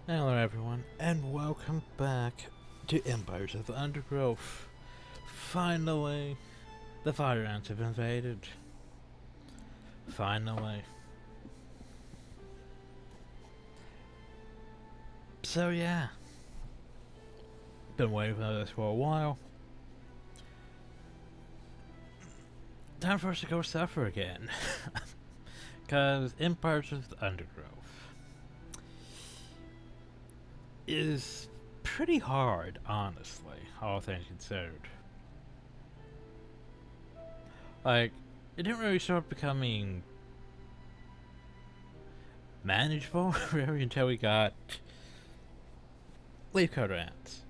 Hello everyone, and welcome back to Empires of the Undergrowth. Finally, the fire ants have invaded. Finally. So yeah, been waiting for this for a while. Time for us to go suffer again. Cause Empires of the Undergrowth is pretty hard, honestly, all things considered. Like, it didn't really start becoming manageable really until we got leafcutter ants.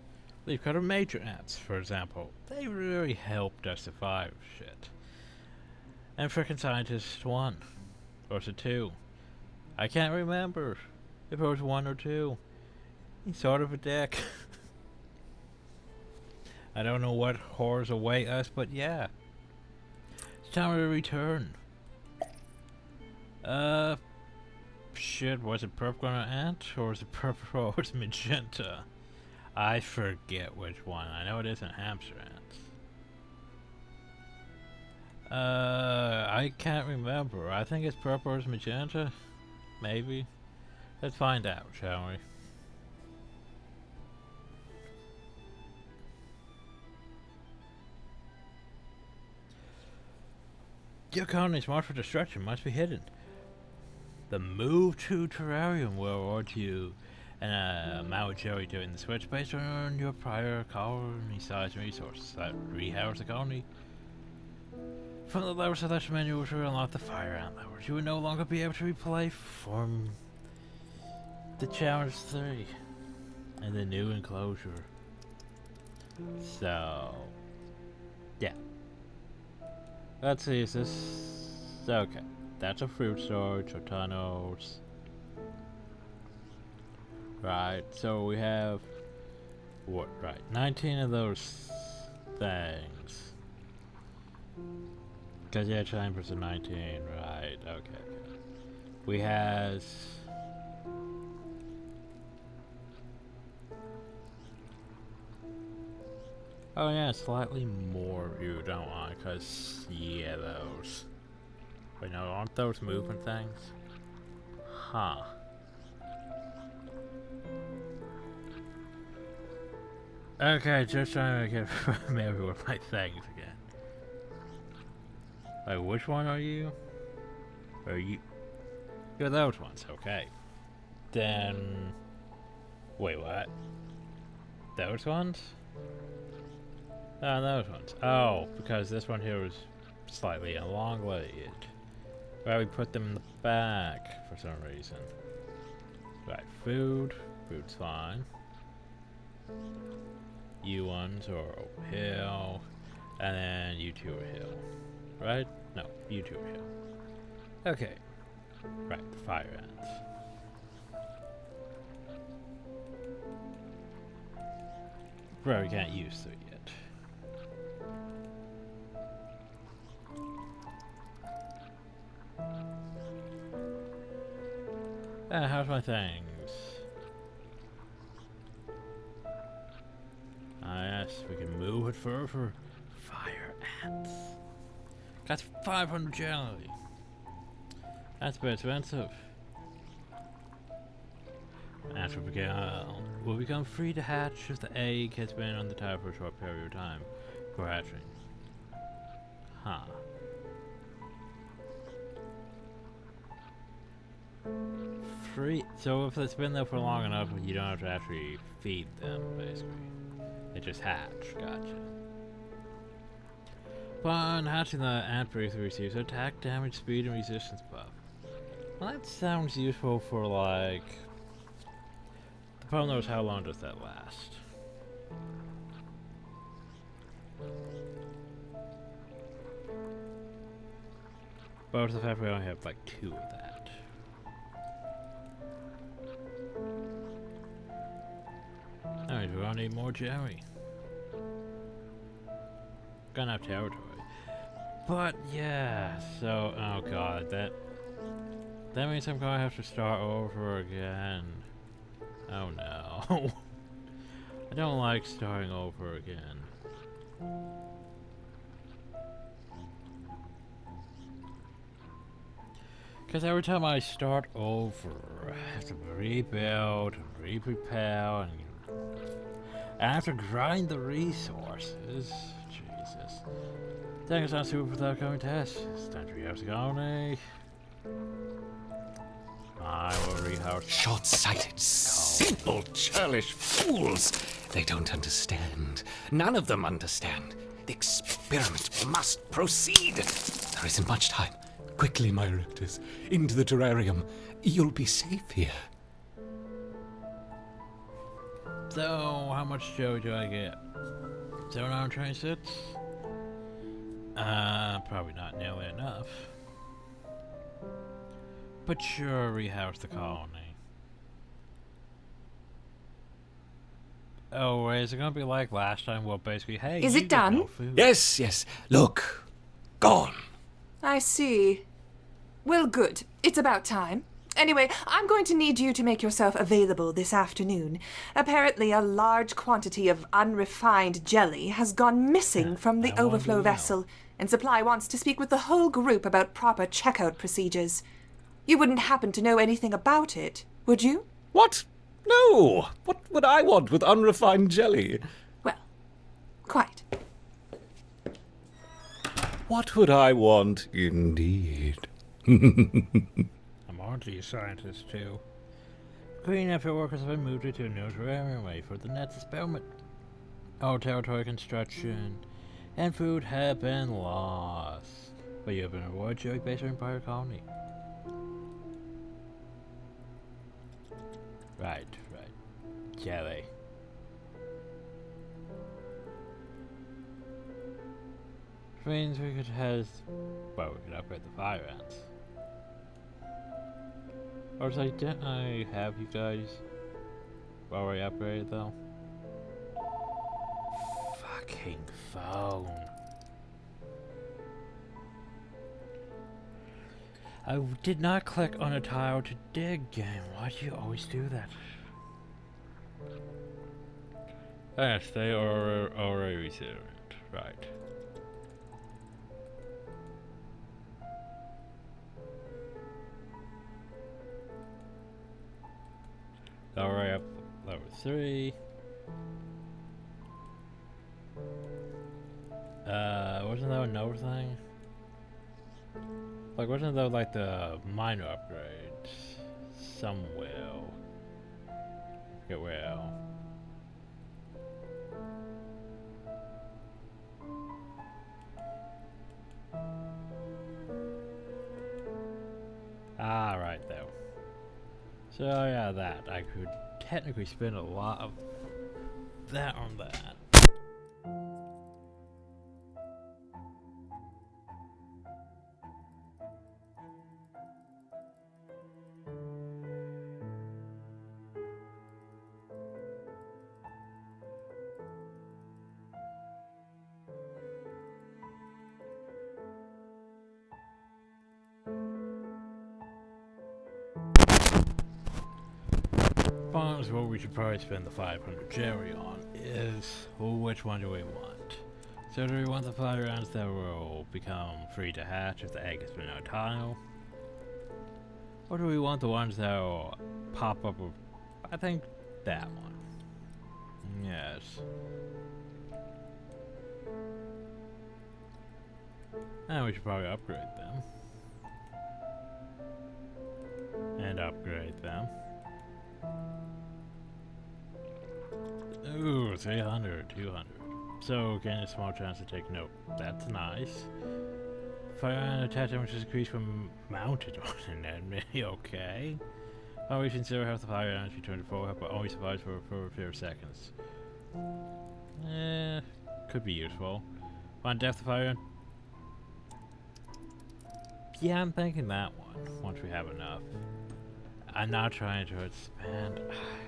Leafcutter major ants, for example. They really helped us survive shit. And frickin' Scientist 1. Or was it 2? I can't remember if it was 1 or 2. He's sort of a dick. I don't know what horrors await us, but yeah. It's time to return. Shit, was it purple ant? Or was it purple or was it magenta? I forget which one. I know it isn't hamster ants. I can't remember. I think it's purple or magenta. Maybe. Let's find out, shall we? Your colony's marked for destruction must be hidden. The move to terrarium will award you an amount of jelly during the switch based on your prior colony size and resources that rehouse the colony. From the level selection menu, which will unlock the fire ant levels, you will no longer be able to replay from the challenge 3 and the new enclosure. So, yeah. Let's see, is this... okay. That's a fruit storage, or tunnels. Right, so we have... what, right, 19 of those things. Because yeah, chambers are 19, right, okay. We has... oh yeah, slightly more you don't want, because, yeah, those. Wait, no, aren't those movement things? Huh. Okay, just trying to get familiar with my things again. Like, which one are you? Are you... you're those ones, okay. Then... wait, what? Those ones? Oh, those ones. Oh, because this one here was slightly elongated. Well, we put them in the back for some reason. Right, food. Food's fine. You ones are uphill. And then you two are hill. Right? No, you two are hill. Okay. Right, the fire ants. Bro, we can't use it yet. How's my things? Ah, yes, we can move it further. Fire ants. Got 500 jelly. That's a bit expensive. Ants will become free to hatch if the egg has been on the top for a short period of time for hatching. Huh. Free. So if it's been there for long enough, you don't have to actually feed them, basically. They just hatch. Gotcha. Upon hatching, the ant briefly receives attack, damage, speed, and resistance buff. Well, that sounds useful for, like... the problem is, how long does that last? But the fact we only have, like, 2 of that. Alright, we're gonna need more jelly. Gonna have territory. But yeah, so oh god, that means I'm gonna have to start over again. Oh no. I don't like starting over again. Because every time I start over, I have to rebuild, re-prepare, and I have to grind the resources. Jesus. Dang, it's not super without going test. It's time to rehouse the colony. I will rehouse. Short-sighted, simple, churlish fools. They don't understand. None of them understand. The experiment must proceed. There isn't much time. Quickly, my raptors. Into the terrarium. You'll be safe here. So, how much Joe do I get? 726? Probably not nearly enough. But sure, rehouse the colony. Oh, wait, is it gonna be like last time? Well, basically, hey, Is you it get done? no food. Yes. Look. Gone. I see. Well, good. It's about time. Anyway, I'm going to need you to make yourself available this afternoon. Apparently, a large quantity of unrefined jelly has gone missing from the overflow vessel, and Supply wants to speak with the whole group about proper checkout procedures. You wouldn't happen to know anything about it, would you? What? No. What would I want with unrefined jelly? Well, quite. What would I want, indeed? I'm hardly a scientist, too. Green effort workers have been moved to a new terrarium way for the next experiment. All territory construction and food have been lost. But you have been rewarded Joey based on Empire Colony. Right. Jelly. Which means we could upgrade the fire ants. Or was didn't I have you guys already upgraded though? Fucking phone. I did not click on a tile to dig game. Why do you always do that? Yes, they are already resilient. Right. Alright, up level 3. Wasn't that another thing? Like, wasn't that like the minor upgrades? Somewhere. Get well. Ah, right there. So yeah, that. I could technically spend a lot of that on that. What we should probably spend the 500 Jerry on is, well, which one do we want? So do we want the fire rounds that will become free to hatch if the egg has been on a tile? Or do we want the ones that will pop up with, I think, that one. Yes. And we should probably upgrade them. And upgrade them. Ooh, 300, 200. So, gain a small chance to take note. That's nice. Fire and attack damage is increased when mounted on an enemy. Okay. Always consider half the fire damage return to full health, but only survives for a few seconds. Could be useful. Want death of fire? Yeah, I'm thinking that one. Once we have enough. I'm not trying to expand.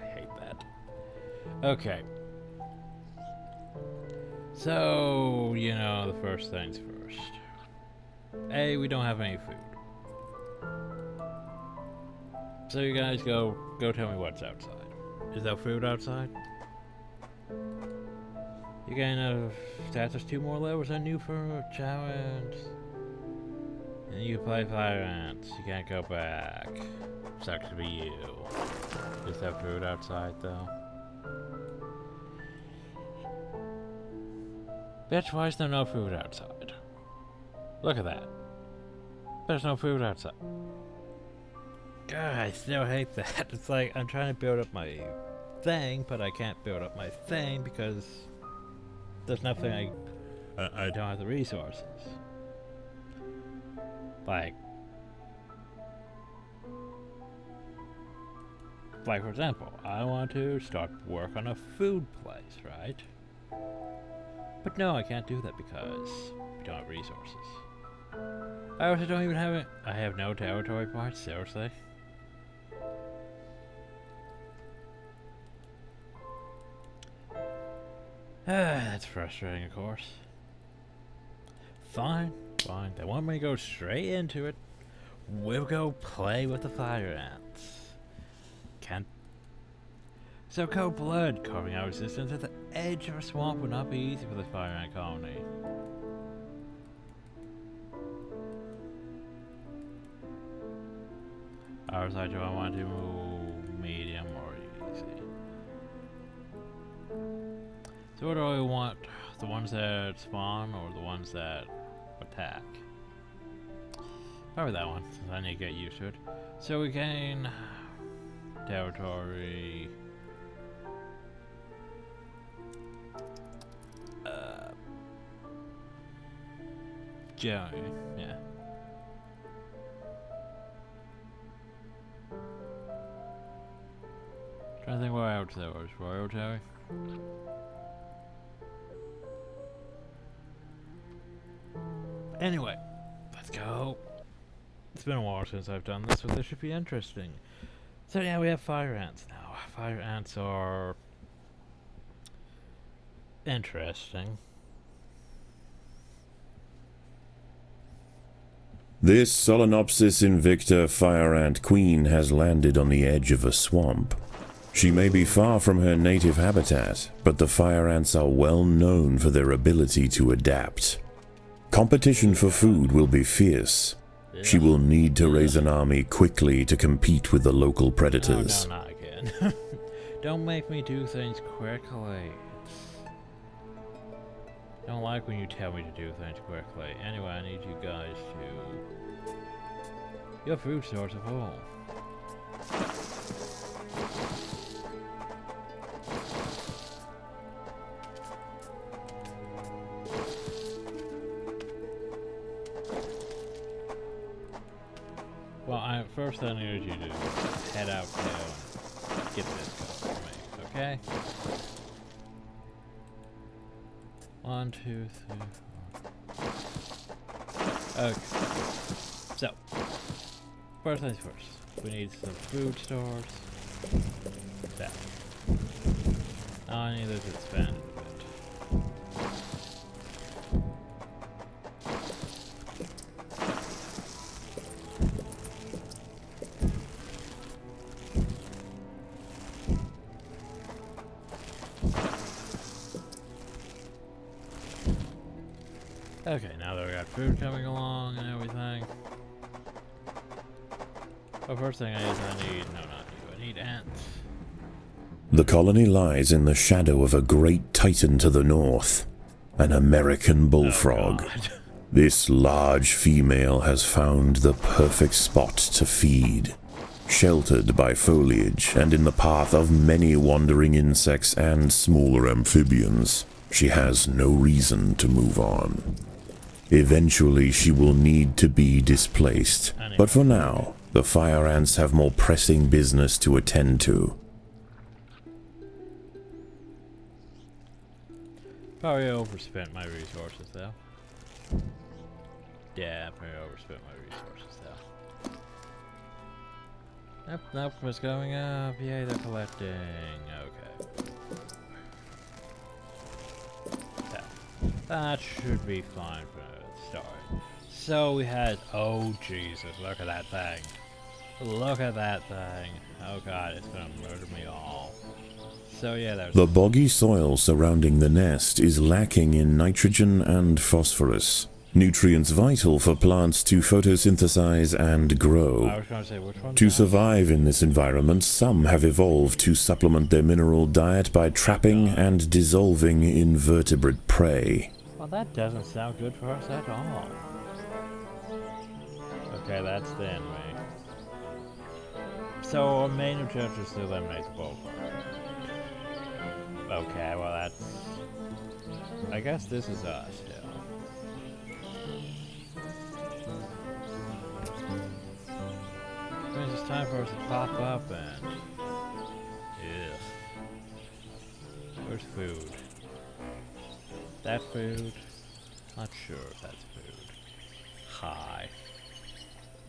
I hate that. Okay. So, you know, the first things first. A, we don't have any food. So you guys go tell me what's outside. Is there food outside? You gain a status 2 more levels and new for challenge. And you play fire ants. You can't go back. Sucks to be you. Is there food outside though? Bitch, why is there no food outside? Look at that. There's no food outside. God, I still hate that. It's like I'm trying to build up my thing, but I can't build up my thing because there's nothing I don't have the resources. Like for example, I want to start work on a food place, right? But no, I can't do that because we don't have resources. I also don't even have it. I have no territory points, seriously. That's frustrating, of course. Fine. They want me to go straight into it. We'll go play with the fire ants. Can't. So cold blood, carving out resistance at the edge of a swamp would not be easy for the fire ant colony. Outside, do I want to move medium or easy? So what do I want? The ones that spawn or the ones that attack? Probably that one, since I need to get used to it. So we gain territory. Jerry, yeah. Trying to think what else there was. Royal Terry? Anyway, let's go. It's been a while since I've done this, but this should be interesting. So yeah, we have fire ants now. Fire ants are interesting. This Solenopsis invicta fire ant queen has landed on the edge of a swamp. She may be far from her native habitat, but the fire ants are well known for their ability to adapt. Competition for food will be fierce. Yeah. She will need to raise an army quickly to compete with the local predators. No, not again. Don't make me do things quickly. Don't like when you tell me to do things quickly. Anyway, I need you guys to... Your food stores are full. Well, first I need you to head out there and get this going for me, okay? 1, 2, 3, 4. Okay. So, first things first. We need some food stores. That. Now I need this expanded a bit. Okay, now that we got food coming along and everything. Well, first thing I need ants. The colony lies in the shadow of a great titan to the north, an American bullfrog. Oh, This large female has found the perfect spot to feed. Sheltered by foliage and in the path of many wandering insects and smaller amphibians, she has no reason to move on. Eventually she will need to be displaced, but for now, the fire ants have more pressing business to attend to. Probably overspent my resources though. Yeah, probably overspent my resources though. Nope, what's going up? Yay, they're collecting. Okay. That should be fine for the start. So we had, oh Jesus, look at that thing. Look at that thing. Oh God, it's gonna murder me all. So yeah, there's The boggy soil surrounding the nest is lacking in nitrogen and phosphorus, nutrients vital for plants to photosynthesize and I grow. was gonna say which one's To that? survive in this environment, some have evolved to supplement their mineral diet by trapping and dissolving invertebrate prey. Well, that doesn't sound good for us at all. Okay, that's the enemy. So our main objective is to eliminate the Bulwark. Okay, well that's... I guess this is us, yeah. Means it's time for us to pop up and... Ugh. Where's food? That food? Not sure if that's food. Hi.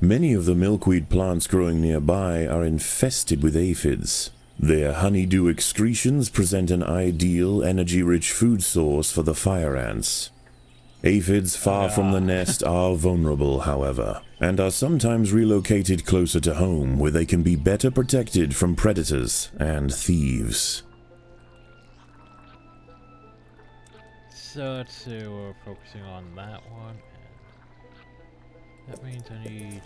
Many of the milkweed plants growing nearby are infested with aphids. Their honeydew excretions present an ideal, energy-rich food source for the fire ants. Aphids far from the nest are vulnerable, however, and are sometimes relocated closer to home where they can be better protected from predators and thieves. So let's see, we're focusing on that one. And that means I need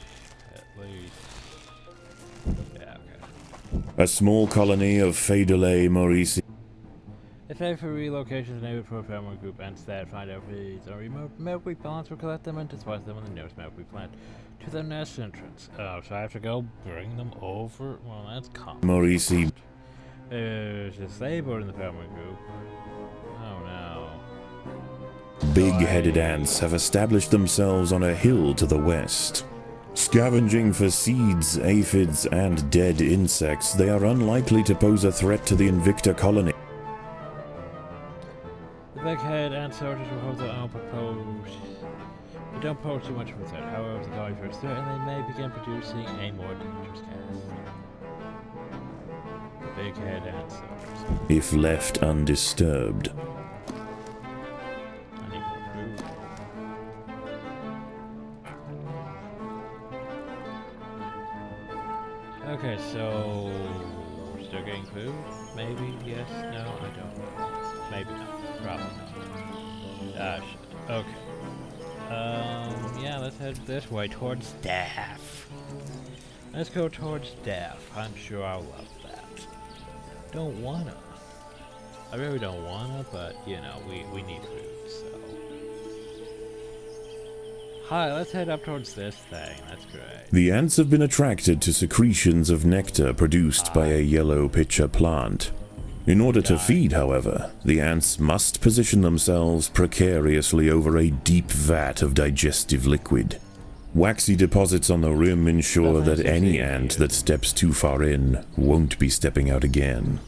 at least... Yeah, okay. A small colony of Fedulae maurici If A for relocation is enabled for a family group, instead find out if these are remote milkweed plants, will collect them and disperse them on the nearest milkweed plant to their nest entrance. Oh, so I have to go bring them over? Well, that's common. maurici There's disabled in the family group. Oh no. Big-headed ants have established themselves on a hill to the west. Scavenging for seeds, aphids, and dead insects, they are unlikely to pose a threat to the Invicta colony. The big-head ant soldiers will hold their own proposed. But don't pose too much of a threat. However, if the colony first threat, and they may begin producing a more dangerous gas. Big-head ant soldiers. If left undisturbed. I need more food. Okay, so we're still getting food? Maybe? Yes? No? I don't know. Maybe not. Probably not. Ah, shit. Okay. Yeah, let's head this way towards staff. Let's go towards staff. I'm sure I'll love that. Don't wanna. I really don't wanna, but you know, we need food, so. Hi, let's head up towards this thing. That's great. The ants have been attracted to secretions of nectar produced by a yellow pitcher plant. In order to feed, however, the ants must position themselves precariously over a deep vat of digestive liquid. Waxy deposits on the rim ensure that any ant that steps too far in won't be stepping out again.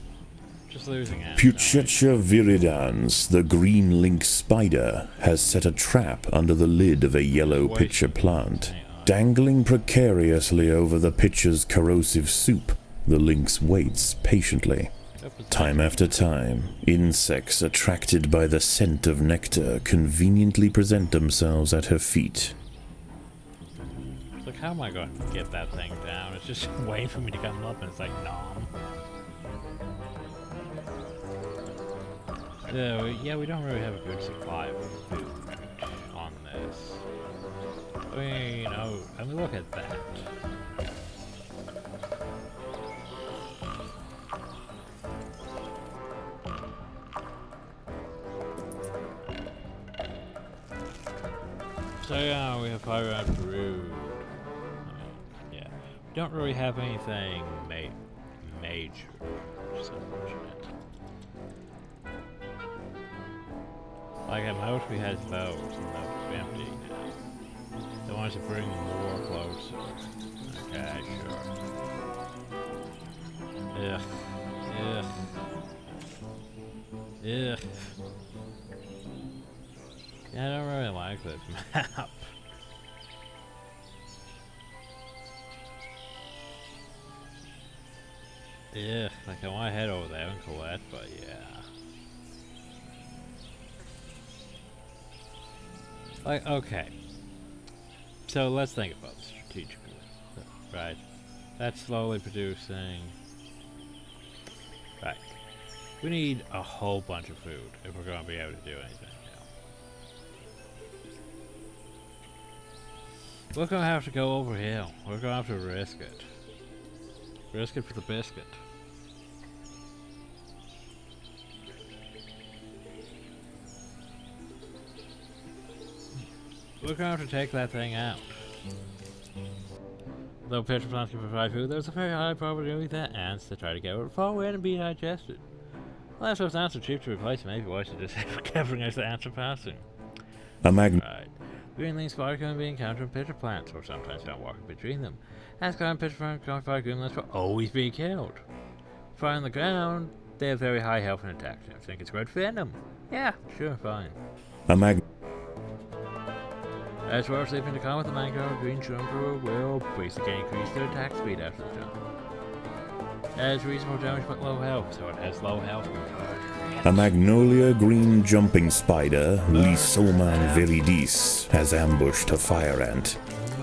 Just losing ants. Puchetia viridans, the green link spider, has set a trap under the lid of a yellow pitcher plant. Dangling precariously over the pitcher's corrosive soup, the lynx waits patiently. Time after time, insects attracted by the scent of nectar conveniently present themselves at her feet. Like, how am I going to get that thing down? It's just waiting for me to come up and it's like, nom. So, yeah, we don't really have a good supply of food on this. I mean, you know, I mean, look at that. So yeah, we have fire out food. Yeah, we don't really have anything major, which is unfortunate. Like at most we had those, and those are empty now. They want us to bring more closer. Okay, sure. Ugh. Ugh. Ugh. Yeah, I don't really like this map. Yeah, like I want to head over there and collect, but yeah. Like, okay. So let's think about this strategically. Right. That's slowly producing. Right. We need a whole bunch of food if we're going to be able to do anything now. We're going to have to go over here. We're going to have to risk it. Risk it for the biscuit. We're going to have to take that thing out. Though pitcher plants can provide food, there's a very high probability that ants that try to get it fall in and be digested. Unless those ants are cheap to replace, maybe why should just have covering as the ants are passing. Right. Greenling spider can be encountered in pitcher plants, or sometimes found walking between them. Ants caught in pitcher plants can fire greenlings will always be killed. Fire on the ground, they have very high health and attack. I think it's good venom. Yeah, sure, fine. As well as sleeping to come with the mangrove, green jumper will basically increase their attack speed after the jump. It has reasonable damage but low health, so it has low health. A magnolia green jumping spider, Lysoman viridis, has ambushed a fire ant.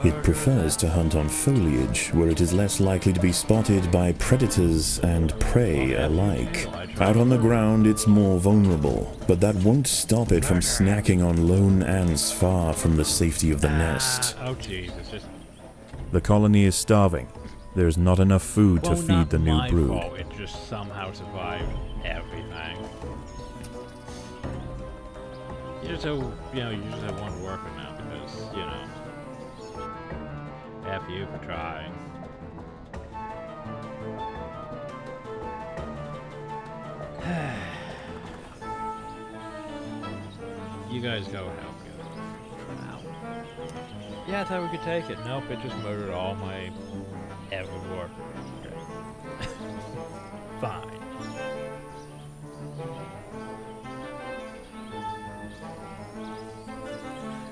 It prefers to hunt on foliage, where it is less likely to be spotted by predators and prey alike. Out on the ground, it's more vulnerable, but that won't stop it from snacking on lone ants far from the safety of the nest. Oh Jesus. The colony is starving. There's not enough food to feed the new brood. Fault. It just somehow survived everything. You just have one worker now because, you know, F you for trying. You guys go help me for now. Yeah, I thought we could take it. Nope, it just murdered all my ever workers. Okay. Fine.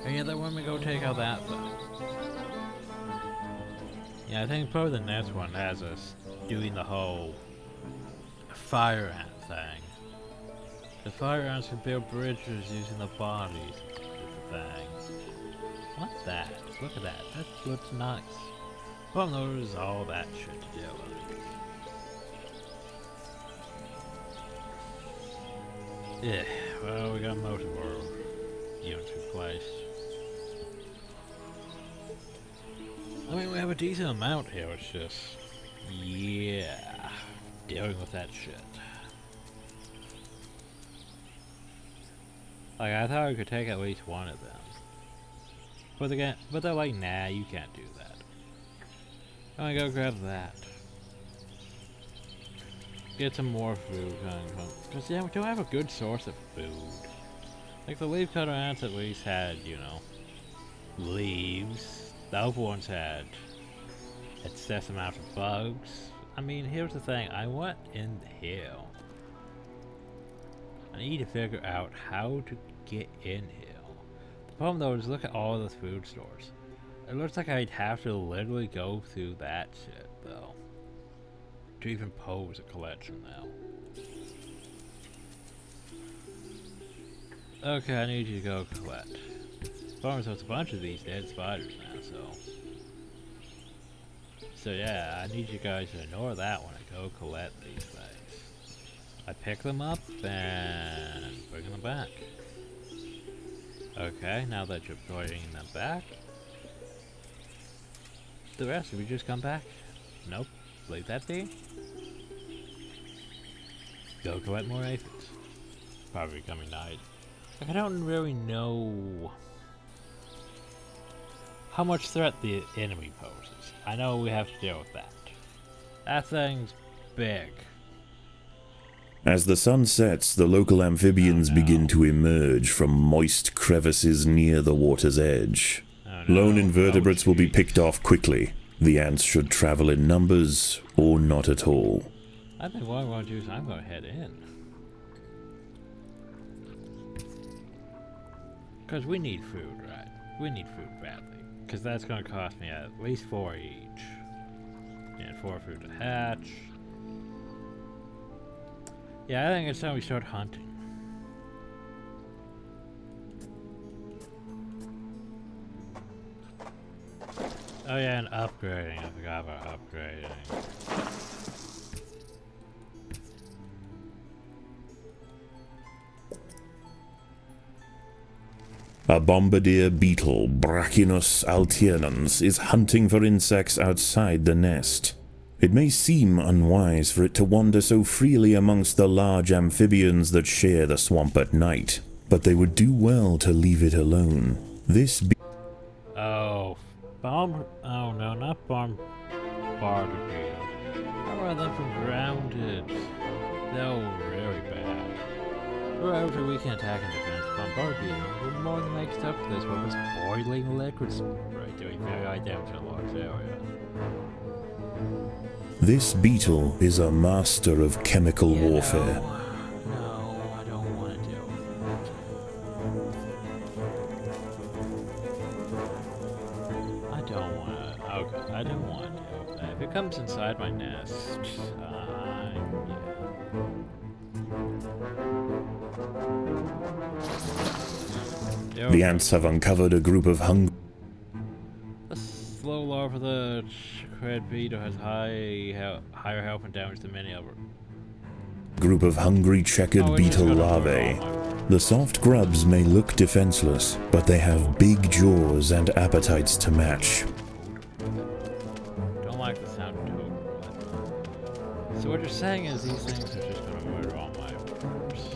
And yeah, then when we go take out that thing. Yeah, I think probably the next one has us doing the whole fire ant thing. The fire ants can build bridges using the bodies of the thing. What's that? Look at that. That looks nice. Well, there's all that shit to deal with. Yeah, well, we got most of our units replaced. I mean, we have a decent amount here, it's just... yeah... dealing with that shit. Like, I thought we could take at least one of them. But they're like, nah, you can't do that. I'm gonna go grab that. Get some more food, because yeah, we don't have a good source of food. Like the leaf cutter ants at least had, you know, leaves. The other ones had excess amount of bugs. I mean, here's the thing, I went in the hill. I need to figure out how to get in here. The problem though is look at all the food stores. It looks like I'd have to literally go through that shit though. To even pose a collection now. Okay, I need you to go collect. Problem is there's a bunch of these dead spiders now, so yeah, I need you guys to ignore that one and go collect these things. I pick them up and bring them back. Okay, now that you're bringing them back, the rest of you just come back. Nope, leave that be. Go collect more aphids. Probably coming night. Like, I don't really know how much threat the enemy poses. I know we have to deal with that. That thing's big. As the sun sets, the local amphibians begin to emerge from moist crevices near the water's edge. Lone invertebrates will be picked off quickly. The ants should travel in numbers or not at all. I think what I'm going to do is I'm going to head in. Because we need food, right? We need food badly. Because that's going to cost me at least 4 each. And 4 food to hatch. Yeah, I think it's time we start hunting. Oh yeah, and upgrading. I forgot about upgrading. A Bombardier Beetle, Brachinus alternans, is hunting for insects outside the nest. It may seem unwise for it to wander so freely amongst the large amphibians that share the swamp at night, but they would do well to leave it alone. This Oh, oh no, not Bombardier Beetle. How are them from grounded? They're really bad. However, we can attack and defend Bombardier Beetle. We're more than make stuff for this one was boiling liquid spray, doing very high damage in a large area. This beetle is a master of chemical warfare. No, I don't want to do it. I don't want to. Okay, I don't want to do that. If it comes inside my nest, yeah. The ants have uncovered a group of hungry The slow larva of the red beetle has higher health and damage than many other. checkered beetle larvae. The soft grubs may look defenseless, but they have big jaws and appetites to match. Don't like the sound of toad. So what you're saying is these things are just gonna murder all my workers.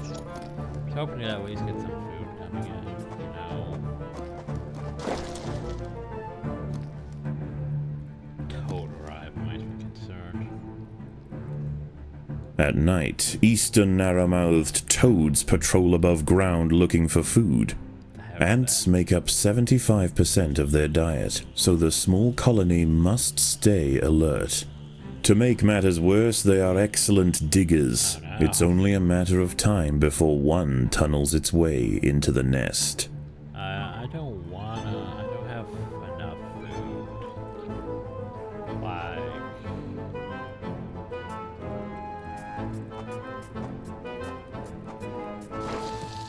I was hoping to at least get some food coming in, you know. Toad arrive might be concerned. At night, eastern narrow-mouthed toads patrol above ground looking for food. Ants make up 75% of their diet, so the small colony must stay alert. To make matters worse, they are excellent diggers. Oh, no. It's only a matter of time before one tunnels its way into the nest. I don't have enough food. Like,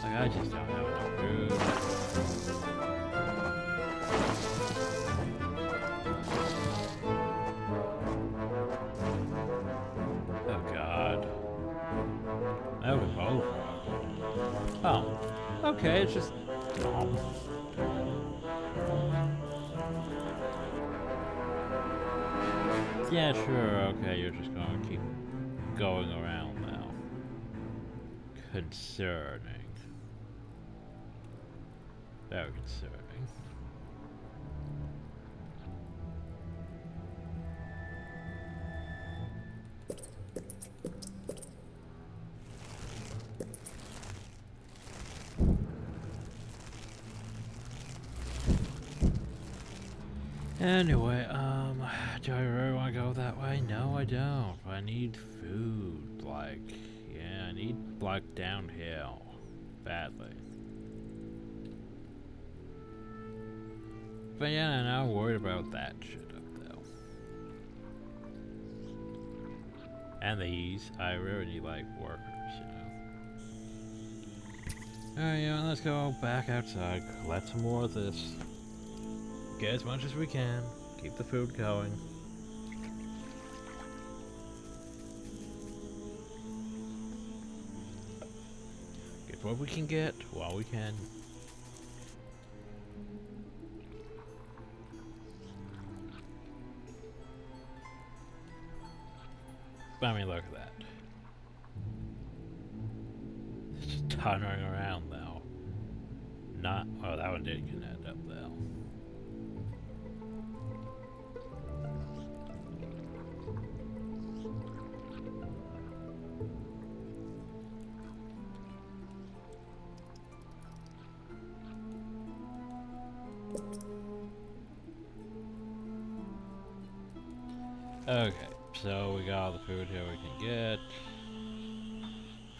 I just don't have enough food. Oh god. That was over. Oh. Okay, it's just dumb. Yeah, sure, okay, you're just gonna keep going around now. Concerning. Very concerning. Anyway, do I really want to go that way? No, I don't. I need food, like, yeah, I need, like, downhill. Badly. But yeah, I'm not worried about that shit up though. And these, I really need, like, workers, you know. Alright, yeah, let's go back outside, collect some more of this. Get as much as we can. Keep the food going. Get what we can get while we can. I mean, look at that. It's just tunnering around though. Not, oh, that one didn't connect up though. Okay, so we got all the food here we can get.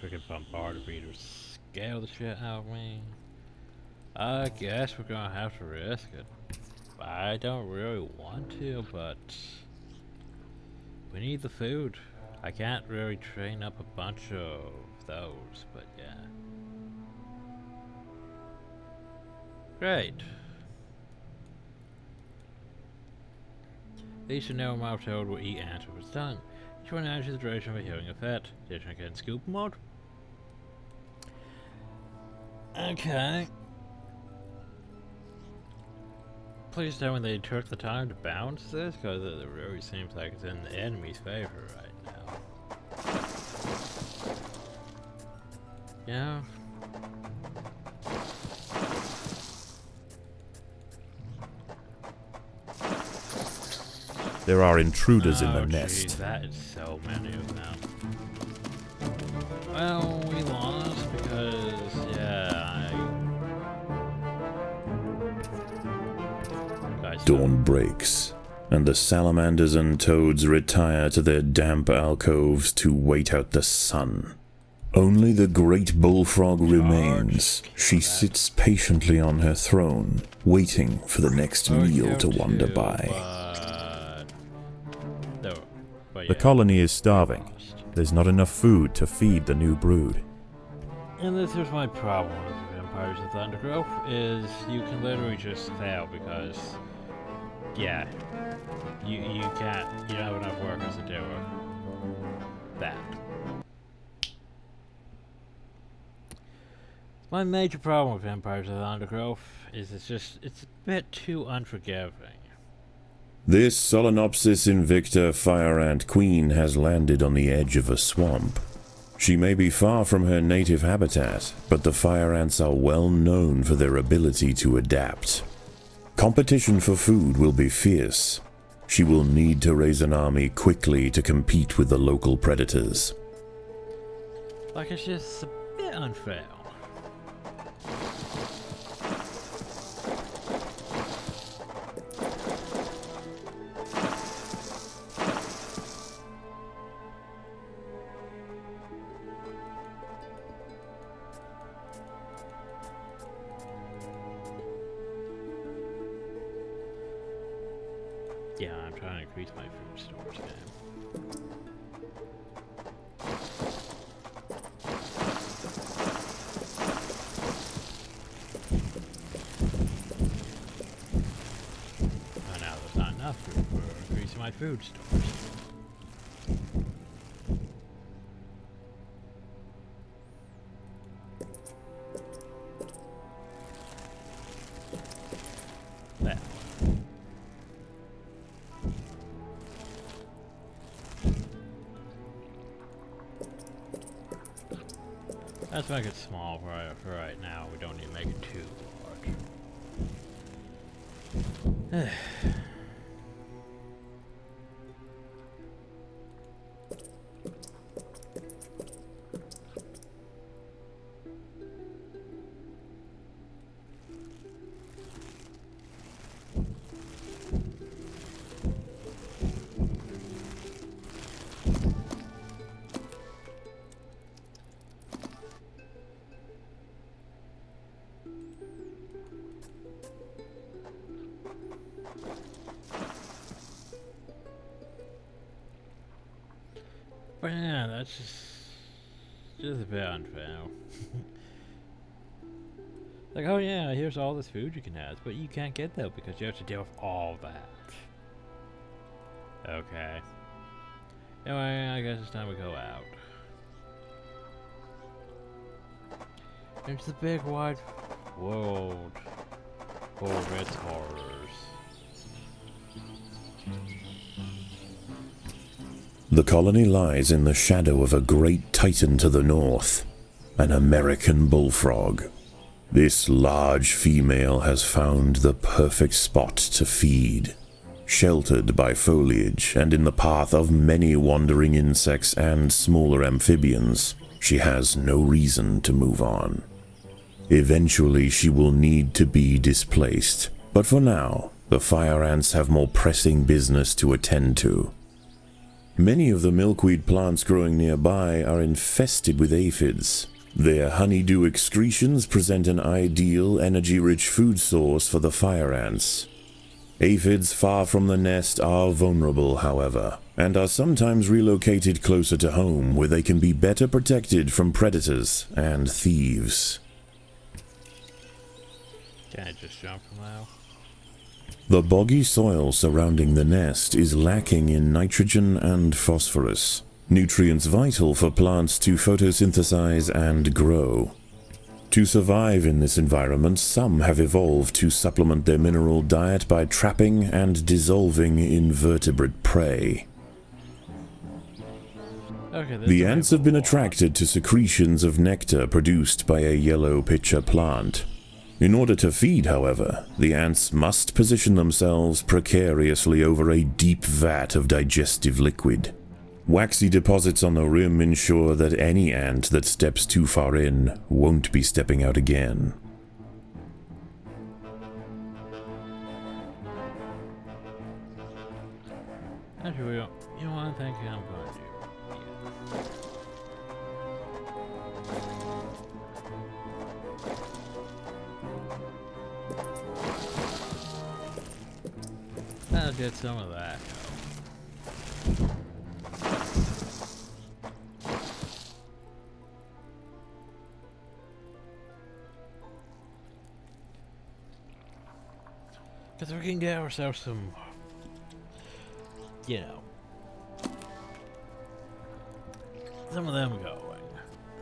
Freaking Bombardier Beetle scale the shit out of me. I guess we're gonna have to risk it. I don't really want to, but we need the food. I can't really train up a bunch of those, but yeah. Great. These narrow-mouthed toad will eat ants with its tongue. Each one adds to the duration of a healing effect. Additionally, can scoop them out. Okay. please tell me they took the time to balance this? Because it really seems like it's in the enemy's favor right now. Yeah. There are intruders in the Geez, nest. that is so many of them. Well, we lost because, yeah, Dawn breaks, and the salamanders and toads retire to their damp alcoves to wait out the sun. Only the great bullfrog remains. She sits patiently on her throne, waiting for the next meal to wander by. The colony is starving. There's not enough food to feed the new brood. And this is my problem with Vampires of the Undergrowth, is you can literally just fail because, yeah, you can't, you don't have enough workers to do that. My major problem with Vampires of the Undergrowth is it's a bit too unforgiving. This Solenopsis invicta fire ant queen has landed on the edge of a swamp. She may be far from her native habitat, but the fire ants are well known for their ability to adapt. Competition for food will be fierce. She will need to raise an army quickly to compete with the local predators. Like, it's just a bit unfair. Yeah, I'm trying to increase my food stores, man. Oh, now there's not enough food for increasing my food stores. That. Let's make it small for right now. We don't need to make it too large. But yeah, that's just a bit unfair. Like, oh yeah, here's all this food you can have, but you can't get that because you have to deal with all that. Okay. Anyway, I guess it's time we go out. It's the big wide world full of its horrors. The colony lies in the shadow of a great titan to the north, an American bullfrog. This large female has found the perfect spot to feed. Sheltered by foliage and in the path of many wandering insects and smaller amphibians, she has no reason to move on. Eventually she will need to be displaced, but for now, the fire ants have more pressing business to attend to. Many of the milkweed plants growing nearby are infested with aphids. Their honeydew excretions present an ideal, energy-rich food source for the fire ants. Aphids far from the nest are vulnerable, however, and are sometimes relocated closer to home where they can be better protected from predators and thieves. Can I just jump from now? The boggy soil surrounding the nest is lacking in nitrogen and phosphorus, nutrients vital for plants to photosynthesize and grow. To survive in this environment, some have evolved to supplement their mineral diet by trapping and dissolving invertebrate prey. Okay, The ants have been attracted to secretions of nectar produced by a yellow pitcher plant. In order to feed, however, the ants must position themselves precariously over a deep vat of digestive liquid. Waxy deposits on the rim ensure that any ant that steps too far in won't be stepping out again. Actually, you know what I'm thinking I'm going to do? I'll get some of that. Because we can get ourselves some, you know, some of them going.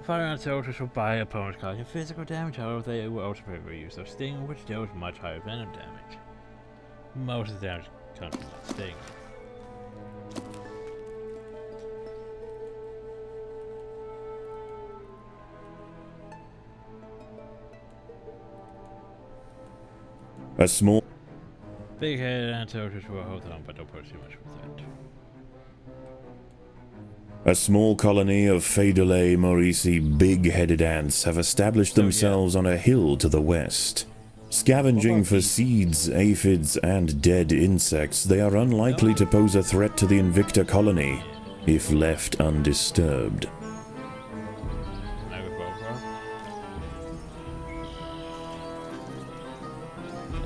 Firearm soldiers will buy opponents causing physical damage, however they will also use their sting, which deals much higher venom damage. Most of the damage comes from that sting. A small Big-headed ant soldiers will hold on, but don't push too much with it. A small colony of Phaedolae maurici big-headed ants have established themselves on a hill to the west. Scavenging for seeds, aphids, and dead insects, they are unlikely to pose a threat to the Invicta colony, if left undisturbed.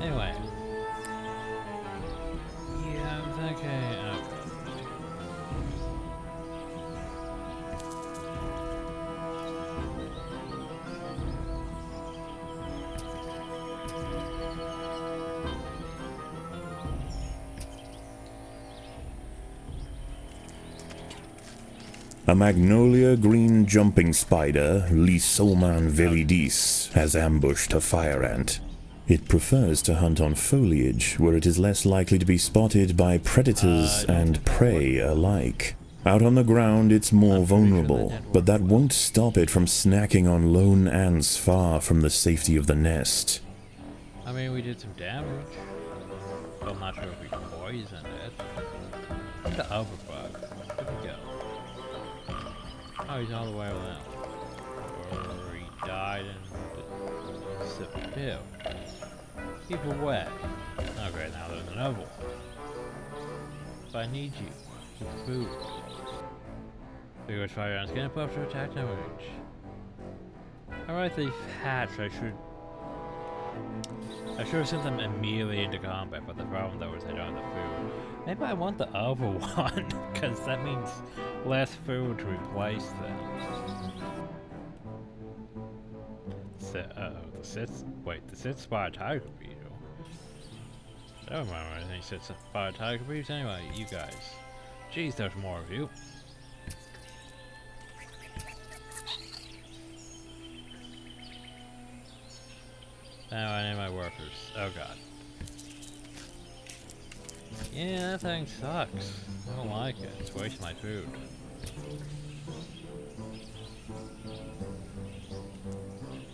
Anyway. Yeah, I'm thinking... A magnolia green jumping spider, Lysoman viridis, has ambushed a fire ant. It prefers to hunt on foliage, where it is less likely to be spotted by predators and prey alike. Out on the ground, it's more vulnerable, but that won't stop it from snacking on lone ants far from the safety of the nest. I mean, we did some damage. But I'm not sure if we poisoned it. The overbug. Where'd he go? Oh, he's all the way around. Or he died in the spill. Keep away. Okay, now there's another one. But I need you. For food. Vigorous fire ants getting buffed to attack damage. Alright, they've hatched. I should have sent them immediately into combat, but the problem though is I don't have the food. Maybe I want the other one, because that means less food to replace them. The sit spot tiger beetle. I don't remember anything sit spot tiger beetles anyway, you guys. Jeez, there's more of you. Now I need my workers. Oh god. Yeah, that thing sucks. I don't like it. It's wasting my food.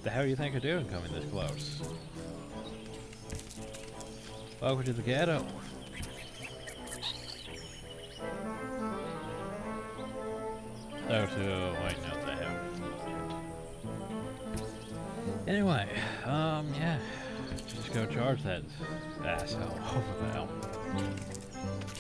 The hell do you think I'm doing coming this close? Welcome to the ghetto. Oh, so wait, no, the hell. Anyway, yeah. Just go charge that asshole over there.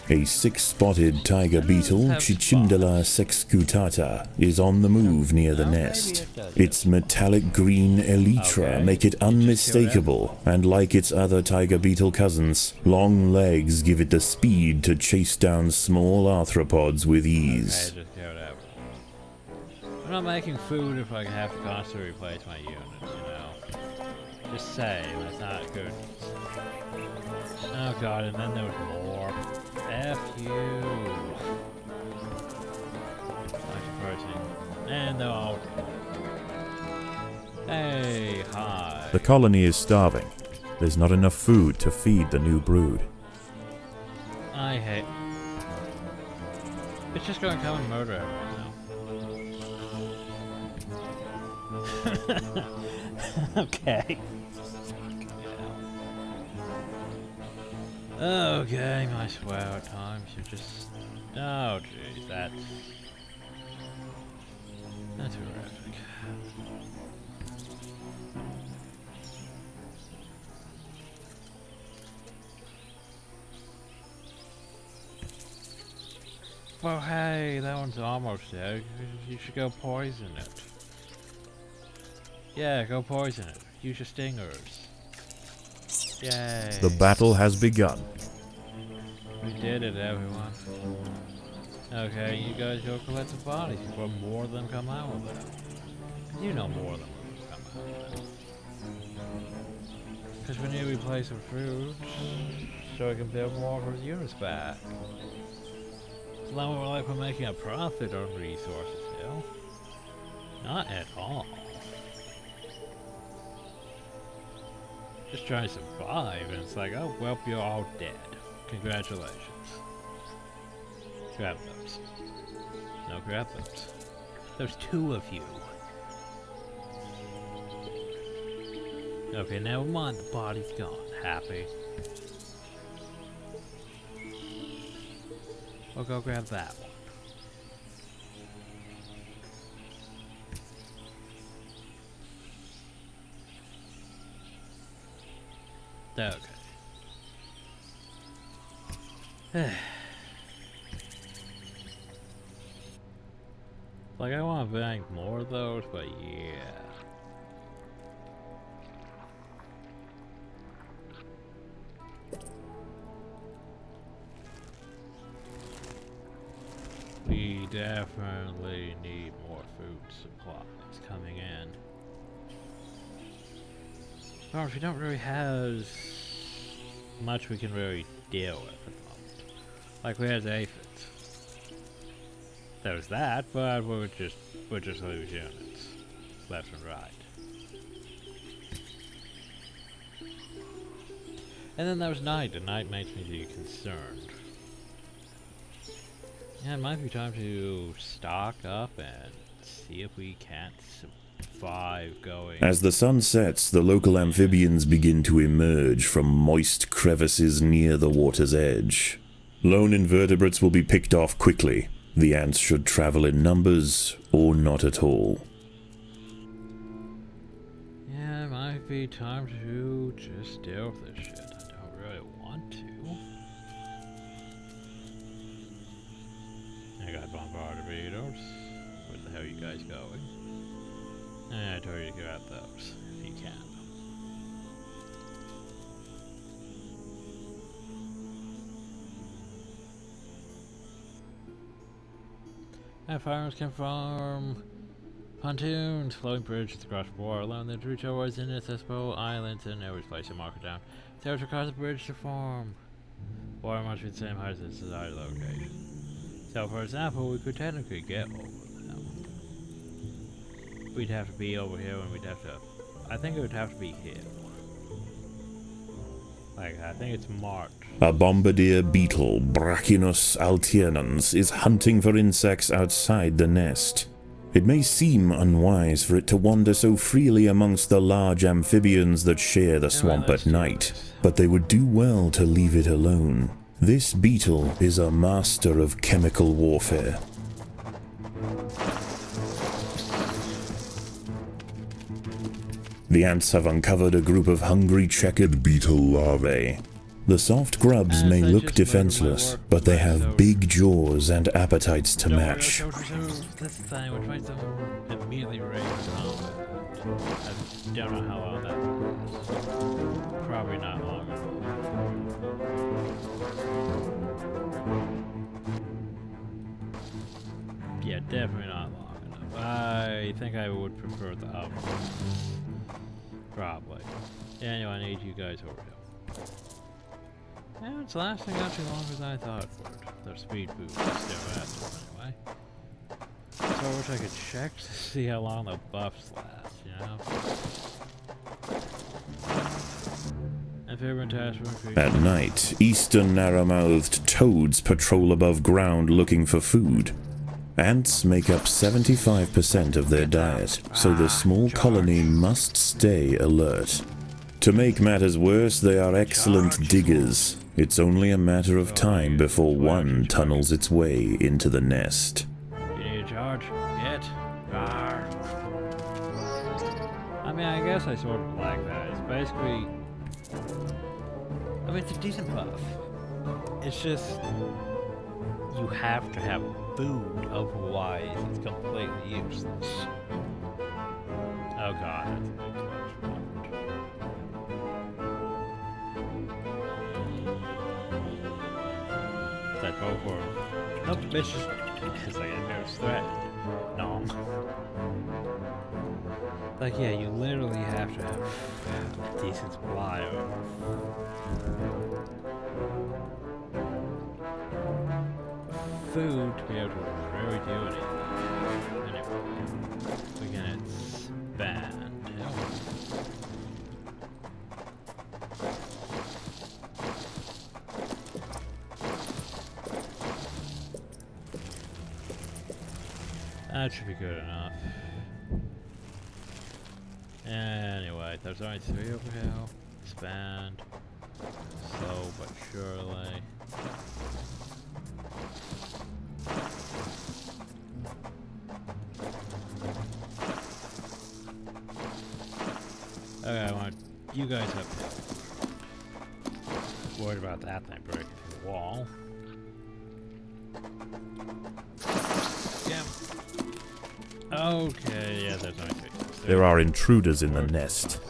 A six-spotted tiger beetle, Cichindala sexcutata, is on the move near the nest. Its metallic green elytra make it unmistakable, and like its other tiger beetle cousins, long legs give it the speed to chase down small arthropods with ease. Okay, just go whatever. I'm not making food if I have to constantly replace my unit, you know? Just saying, that's not good. Oh god, and then there was more. F you. And they're all dead. Hey, hi. The colony is starving. There's not enough food to feed the new brood. I hate... It's just gonna come and murder everyone now. Okay. Okay, I swear at times you just... Oh jeez, that's horrific. Well, hey, that one's almost dead. You should go poison it. Yeah, go poison it. Use your stingers. Yay. The battle has begun. We did it, everyone. Okay, you guys go collect the bodies before more of them come out of them. You know more of them will come out of them. Because we need to replace some fruits so we can build more of our units back. It's not like we're making a profit on resources, Hill. Not at all. Just trying to survive, and it's like, oh, well, you're all dead. Congratulations. Grab those. No, grab those. There's 2 of you. Okay, never mind, the body's gone. Happy. We'll go grab that one. Okay. Like, I want to bank more of those, but yeah. We definitely need more food supplies coming in. Well, we don't really have much we can really deal with at the moment. Like, we had aphids. There's that, but we'll just lose units left and right. And then there was night, and night makes me concerned. Yeah, it might be time to stock up and see if we can't survive going. As the sun sets, the local amphibians begin to emerge from moist crevices near the water's edge. Lone invertebrates will be picked off quickly. The ants should travel in numbers, or not at all. Yeah, it might be time to just deal with this shit. I don't really want to. I got Bombardier Beetles. Where the hell are you guys going? I told you to grab those, if you can. And farmers can farm pontoons, floating bridges across the water, allowing them to reach towards inaccessible islands and always place a marker down. There's across the bridge to form. Water must be the same height as the desired location. So, for example, we could technically get over them. We'd have to be over here, and we'd have to... I think it would have to be here. Like, I think it's marked. A Bombardier Beetle, Brachinus alternans, is hunting for insects outside the nest. It may seem unwise for it to wander so freely amongst the large amphibians that share the swamp at night, but they would do well to leave it alone. This beetle is a master of chemical warfare. The ants have uncovered a group of hungry checkered beetle larvae. The soft grubs may look defenseless, but they have big jaws and appetites to match. This thing, which makes them immediately raise combat. I don't know how long that works. Probably not long enough. Yeah, definitely not long enough. I think I would prefer the up. Probably. Anyway, I need you guys over here. Yeah, it's lasting actually longer than I thought it would. Their speed boost is still faster anyway. So I wish I could check to see how long the buffs last, you know? If everyone tasks one At night, eastern narrow-mouthed toads patrol above ground looking for food. Ants make up 75% of their diet, so the small colony must stay alert. To make matters worse, they are excellent diggers. It's only a matter of time before one tunnels its way into the nest. You need a charge? Yet? I mean, I guess I sort of like that. It's basically... I mean, it's a decent buff. It's just... You have to have food, otherwise it's completely useless. Oh god, that's a big close moment. Is that go for... Nope, it's just... It's like a no threat. No. Like, yeah, you literally have to have a decent supply of... food to be able to really do anything. Anyway, we can expand. That should be good enough. Anyway, there's only 3 over here. Expand. Slow but surely. Okay, I want you guys up here. Worried about that thing breaking through the wall. Yeah. Okay, yeah, there's only 3. There are intruders in the nest.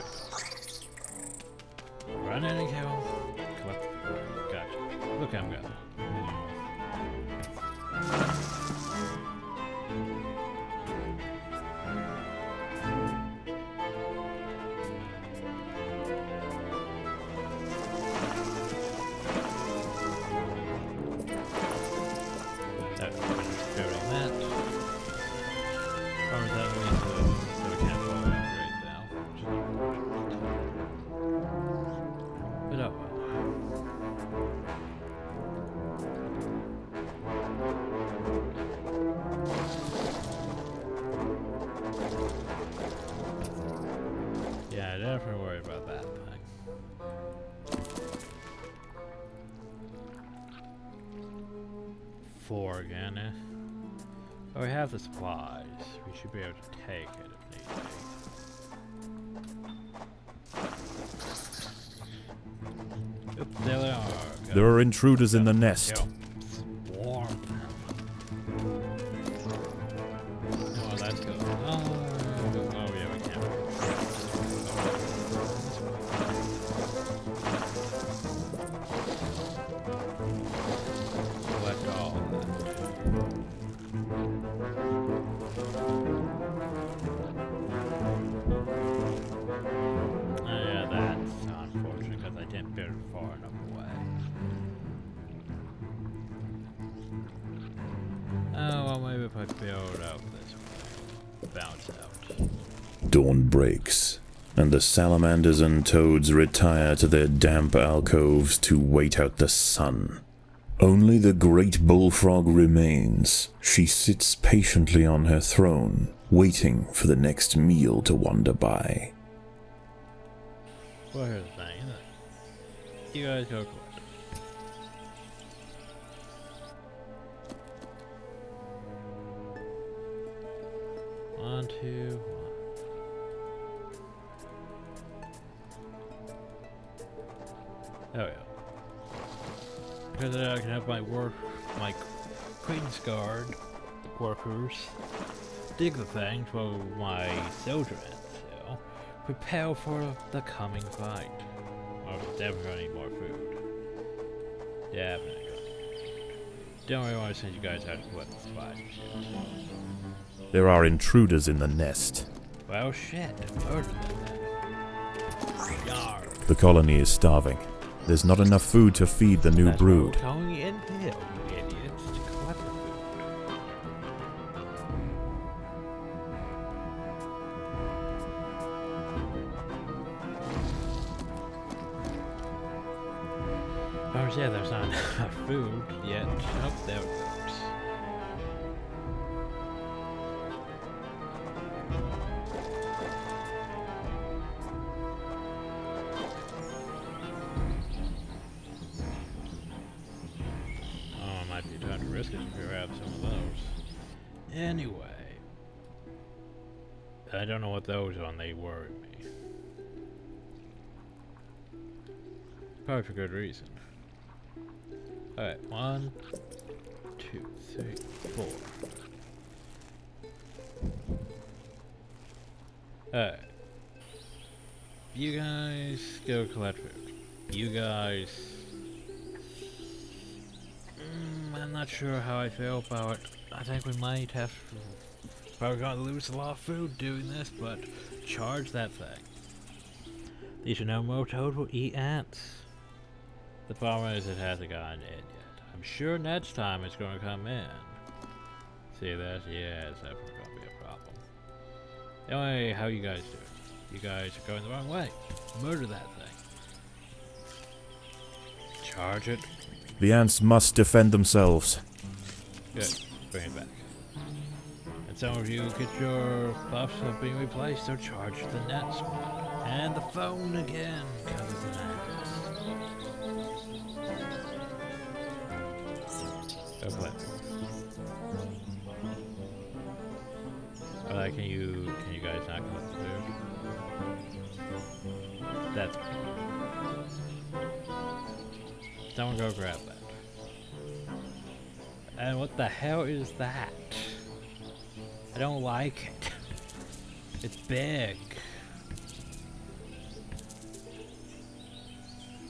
Run in and kill. Collect the food. Gotcha. Look, I'm good. Yeah, don't have to worry about that thing. 4 again, eh? Oh, we have the supplies. We should be able to take it if need be. Oop, there they are. Go. There are intruders in the nest. Go. Swarm them. Oh, that's good. Oh, yeah, we can't. Collect all of that. Oh, yeah, that's unfortunate because I didn't build it far enough away. Oh, well, maybe if I build out this way, bounce out. Dawn breaks, and the salamanders and toads retire to their damp alcoves to wait out the sun. Only the great bullfrog remains. She sits patiently on her throne, waiting for the next meal to wander by. Well, here's the thing, isn't it? You guys go collect it. 1, 2, 1. There we go. Because I can have my Queen's Guard workers dig the things while my soldier ants, so prepare for the coming fight. Oh, definitely need more food. Definitely. Don't really want to send you guys out to collect the supplies and shit. There are intruders in the nest. Well, shit, murder them then. Yarr. The colony is starving. There's not enough food to feed the new That's brood. Why we're going in here, you idiots, to collect the food. Oh yeah, there's not enough food yet. Oh, there it goes. Oh, it might be time to risk it to grab some of those. Anyway. I don't know what those are, and they worry me. Probably for good reason. Alright, 1, 2, 3, 4. Alright. You guys go collect food. You guys... I'm not sure how I feel about it. I think we might have... Probably gonna lose a lot of food doing this, but charge that thing. These are no more toad will eat ants. The problem is it hasn't gotten in yet. I'm sure next time it's gonna come in. See that? Yeah, it's definitely gonna be a problem. Anyway, how you guys doing? You guys are going the wrong way. Murder that thing. Charge it. The ants must defend themselves. Good. Bring it back. And some of you get your buffs have been replaced, so charge the next one. And the phone again, because it's an axe. Go play. Alright, can you guys not collect the food? That's someone go grab that. And what the hell is that? I don't like it. It's big.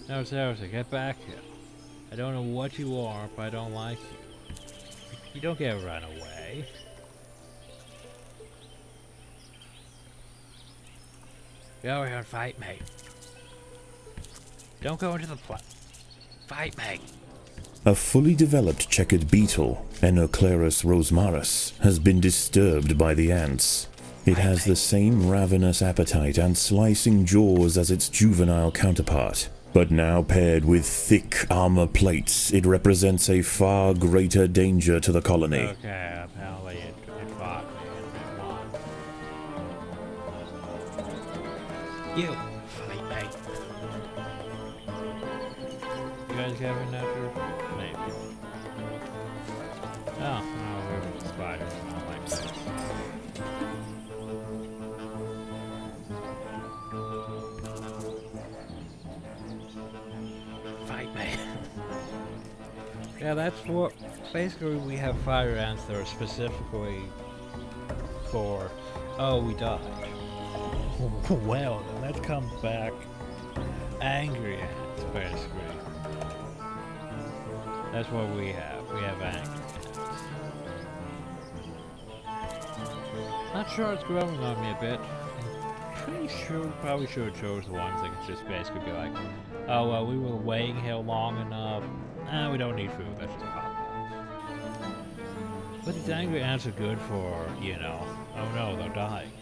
No, seriously, get back here. I don't know what you are, but I don't like you. You don't get run away. Go over here and fight me. Don't go into the plot. Fight me. A fully developed checkered beetle, Enoclerus rosmarus, has been disturbed by the ants. It has the same ravenous appetite and slicing jaws as its juvenile counterpart, but now paired with thick armor plates, it represents a far greater danger to the colony. Okay, apparently it fought me and it won. You fight me. You guys have an after? Maybe. Oh, we're with the spiders. I don't like that. Fight me. Yeah, that's what. Basically, we have fire ants that are specifically for. Oh, we died. Well, then let's come back. Angry ants, basically. That's what we have. We have angry ants. Not sure it's growing on me a bit. I'm pretty sure we probably should have chose the ones that could just basically be like, oh well, we were waiting here long enough. We don't need food. Let's just pop that. But these angry ants are good for, you know. Oh no, they're dying.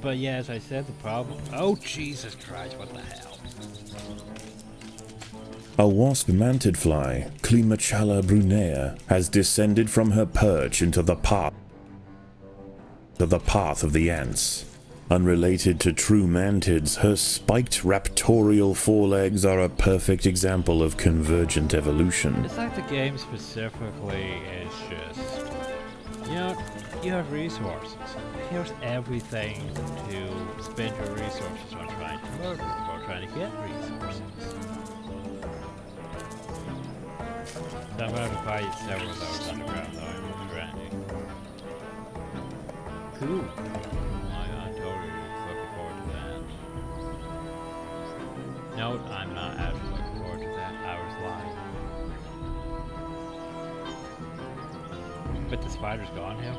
But yeah, as I said, the problem. Oh Jesus Christ! What the hell? A wasp mantid fly, Climachala brunea, has descended from her perch into the path of the ants. Unrelated to true mantids, her spiked raptorial forelegs are a perfect example of convergent evolution. It's like the game specifically is just, you know, you have resources. Here's everything to spend your resources on trying to murder or trying to get resources. So I'm going to fight several of those underground though, I'm grinding. Cool. I'm totally looking forward to that. No, I'm not actually looking forward to that. I was lying. But the spider's gone here?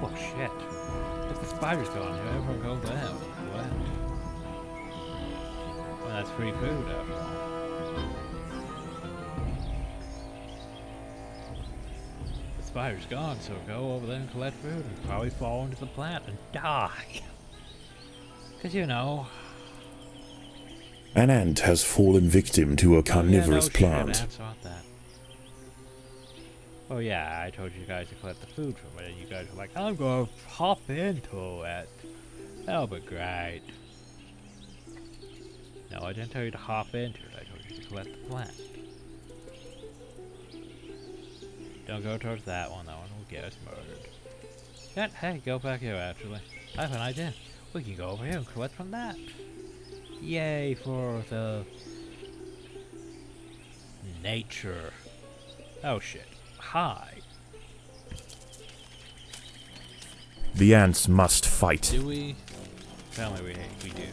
Well, shit. If the spider's gone here, everyone go there. What? Well, that's free food after all. The spider's gone, so go over there and collect food and probably fall into the plant and die. Because, you know, An ant has fallen victim to a carnivorous plant. Ants aren't that. Oh yeah, I told you guys to collect the food from it, and you guys were like, I'm gonna hop into it. That'll be great. No, I didn't tell you to hop into it, I told you to collect the plant. Don't go towards that one will get us murdered. Yeah, hey, go back here actually. I have an idea. We can go over here and collect from that. Yay for the nature. Oh shit. Hi. The ants must fight. Do we? Tell me we do.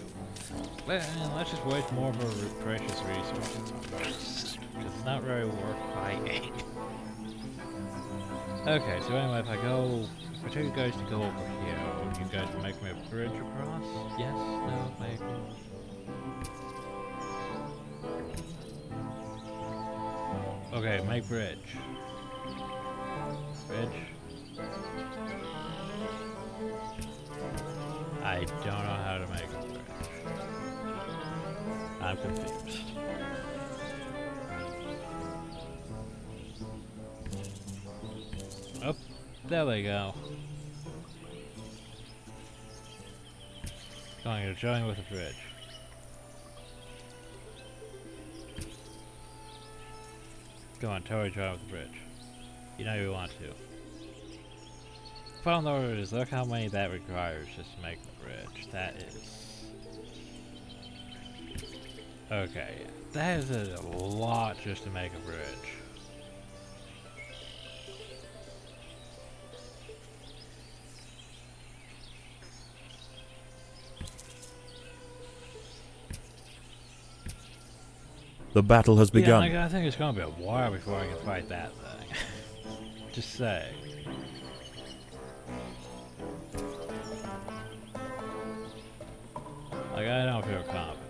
Let's just waste more of our precious resources on this. Because it's not really worth fighting. Okay, so anyway, if I tell you guys to go over here, you guys will make me a bridge across? Yes? No? Maybe? Okay, make bridge. Bridge? I don't know how to make a bridge. I'm confused. Oh, there we go. Going to join with a bridge. Go on, totally join with the bridge. You know you want to. Final order is, look how many that requires just to make the bridge. That is... Okay, that is a lot just to make a bridge. The battle has begun. Yeah, I think it's gonna be a while before I can fight that thing. Just say. Like, I don't feel confident.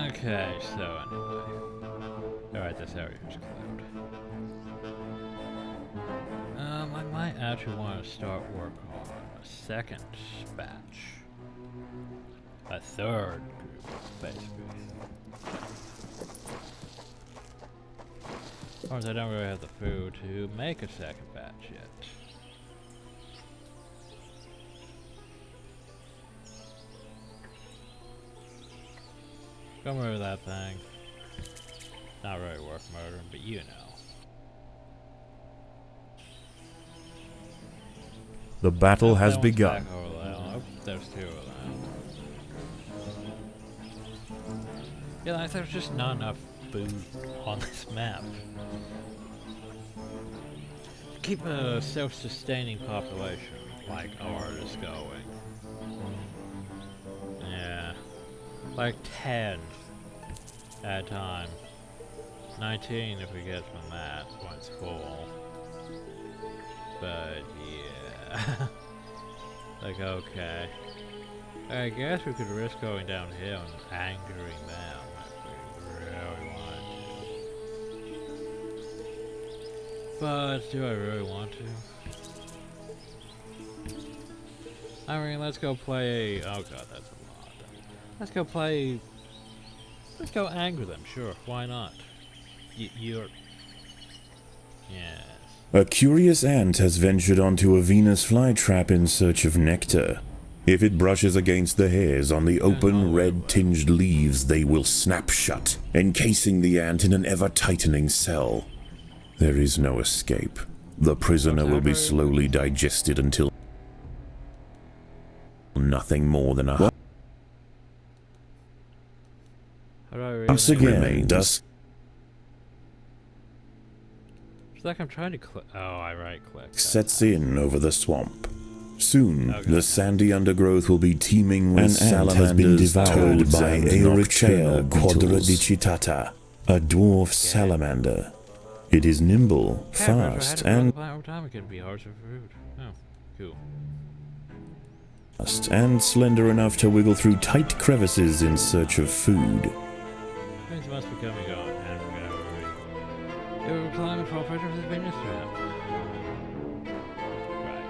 Okay, so anyway. Alright, this area's cleared. I might actually want to start work on a second batch. A third group, basically. Of course, I don't really have the food to make a second batch yet. Come over that thing. Not really worth murdering, but you know. The battle has That one's begun. back over there. Oh, there's two of them. Yeah, like, there's just not enough food on this map. Keep a self-sustaining population like ours going. Yeah. Like 10 at a time. 19 if we get from that when it's full. But yeah. Like, okay. I guess we could risk going downhill and angering them if we really wanted to. But do I really want to? I mean, let's go play. Oh god, that's a lot. Let's go play. Let's go anger them, sure, why not? You're... Yes. A curious ant has ventured onto a Venus flytrap in search of nectar. If it brushes against the hairs on the open, red-tinged leaves, they will snap shut, encasing the ant in an ever-tightening cell. There is no escape. The prisoner will be slowly digested until nothing more than a... Once again, dust It's like I'm trying to click. Oh, I right-click. sets in over the swamp. Soon, the sandy undergrowth will be teeming with salamanders, devoured by Aerochair quadradicitata, a dwarf salamander. It is nimble, fast, and it could be hard for food. Oh, cool. slender enough to wiggle through tight crevices in search of food. Things must be coming on, and we're gonna hurry. They were climbing for pressure of the Venus trap. Right,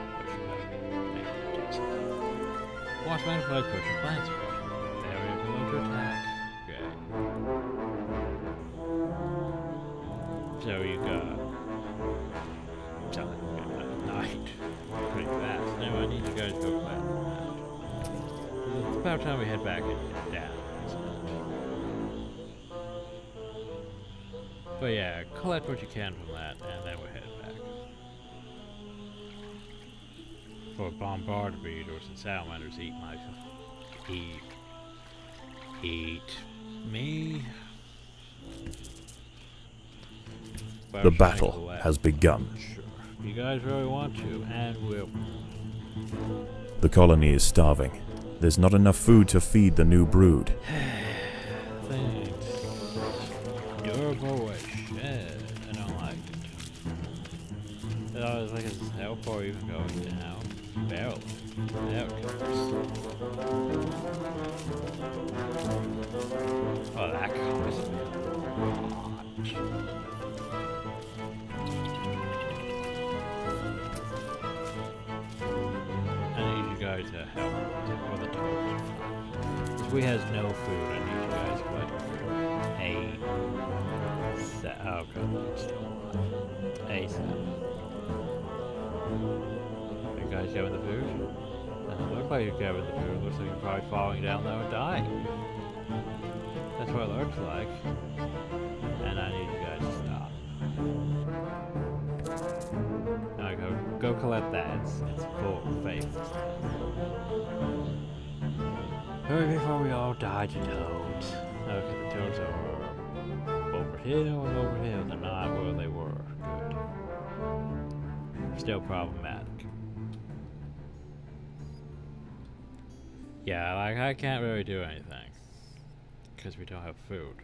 push back. Watch manipulate push your plants first. Area below to attack. Okay. So you got something at night. Pretty fast. Now I need you guys to go flat. It's about time we head back and down, isn't it? But yeah, collect what you can from that, and then we're heading back. For Bombardier Beetles and salamanders eat my... Eat me? The battle has begun. Sure. You guys really want to, and will. The colony is starving. There's not enough food to feed the new brood. Thanks. Durable as shit. I don't like it. I was like, is how far even going down? Barely. There it goes. Oh, that comes a lot. I need you guys to help for the toast. If we has no food, I need you guys to what? Oh god, I'm still alive. A7. You guys getting the food? Doesn't look like you're getting the food. It looks like you're probably falling down there and dying. That's what it looks like. And I need you guys to stop. Now go collect that. It's full of faith. Hurry before we all die to toads. Okay, the toads are over here and over here. They're not where they were. Good. Still problematic. Yeah, like I can't really do anything. Because we don't have food.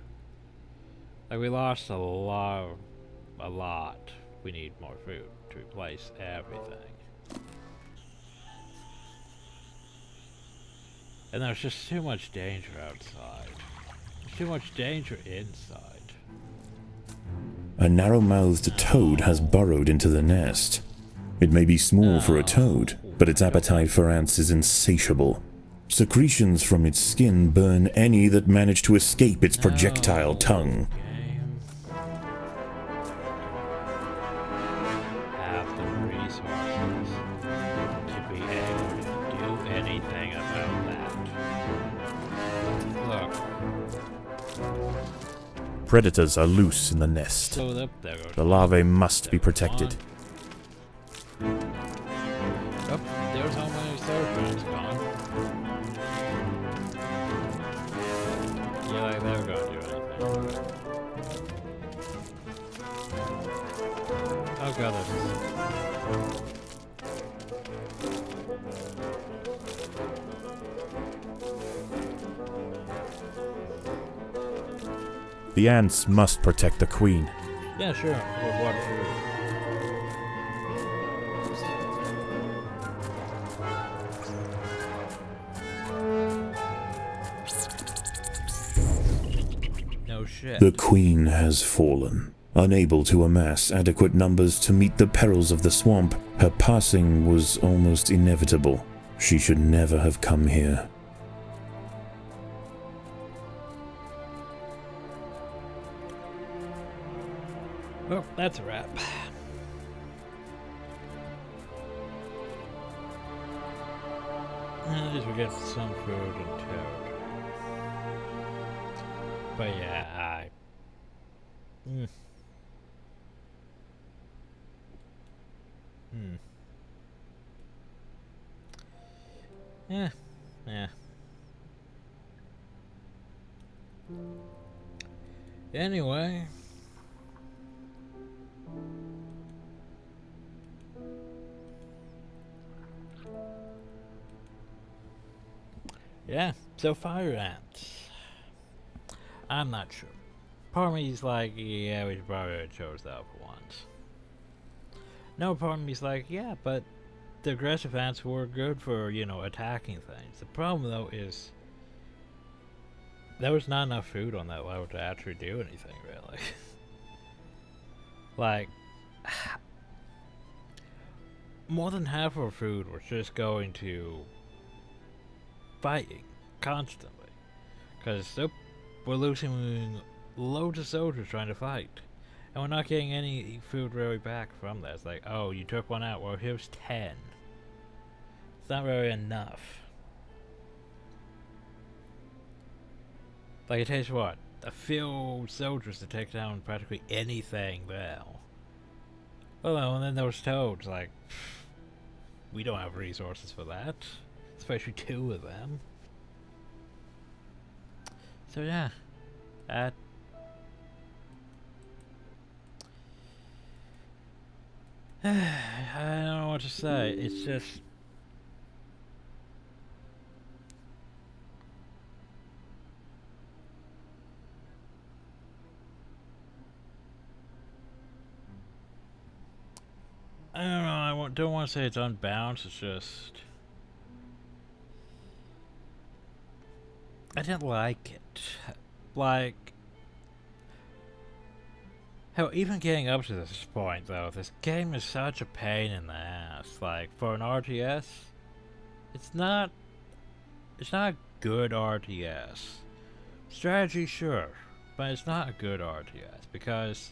Like we lost a lot. We need more food to replace everything. And there's just too much danger outside. There's too much danger inside. A narrow-mouthed toad has burrowed into the nest. It may be small for a toad, but its appetite for ants is insatiable. Secretions from its skin burn any that manage to escape its projectile tongue. Have the resources to be able to do anything about that. Look. Predators are loose in the nest. So there The larvae must be protected. Oh, there's how many serpents gone. Yeah, like they were gonna do anything. Oh god, that's... The ants must protect the queen. Yeah, sure. With what food? No shit. The queen has fallen. Unable to amass adequate numbers to meet the perils of the swamp, her passing was almost inevitable. She should never have come here. Well, that's a wrap. At least we get some food and toad. But yeah, Yeah. Anyway. Yeah, so fire ants. I'm not sure. part of me's like, yeah, we probably chose that for once. No, part of me's like, yeah, but the aggressive ants were good for, you know, attacking things. The problem, though, is there was not enough food on that level to actually do anything, really. Like, more than half of our food was just going to fighting constantly. Because we're losing loads of soldiers trying to fight. And we're not getting any food really back from that. It's like, oh, you took one out. Well, here's 10. It's not really enough. Like, it takes what? A few soldiers to take down practically anything there. Oh, and then those toads, like, we don't have resources for that. Especially 2 of them. So yeah. I don't know what to say. It's just... I don't know, I don't want to say it's unbalanced, it's just... I didn't like it. Like... Hell, even getting up to this point, though, this game is such a pain in the ass. Like, for an RTS, it's not a good RTS. Strategy, sure, but it's not a good RTS, because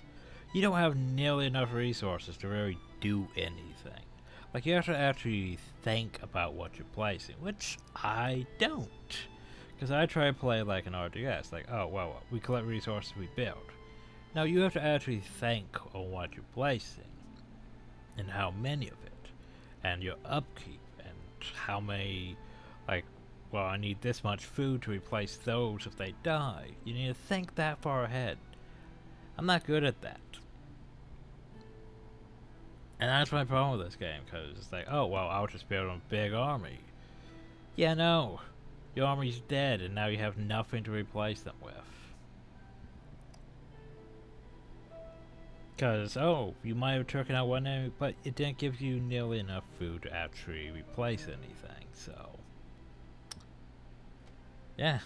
you don't have nearly enough resources to really do anything. Like, you have to actually think about what you're placing, which I don't. Because I try to play like an RTS, like, oh, well, we collect resources, we build. Now, you have to actually think on what you're placing, and how many of it, and your upkeep, and how many, like, well, I need this much food to replace those if they die. You need to think that far ahead. I'm not good at that. And that's my problem with this game, because it's like, oh, well, I'll just build a big army. Yeah, no. Your army's dead, and now you have nothing to replace them with. Because, oh, you might have taken out one enemy, but it didn't give you nearly enough food to actually replace anything, so... Yeah.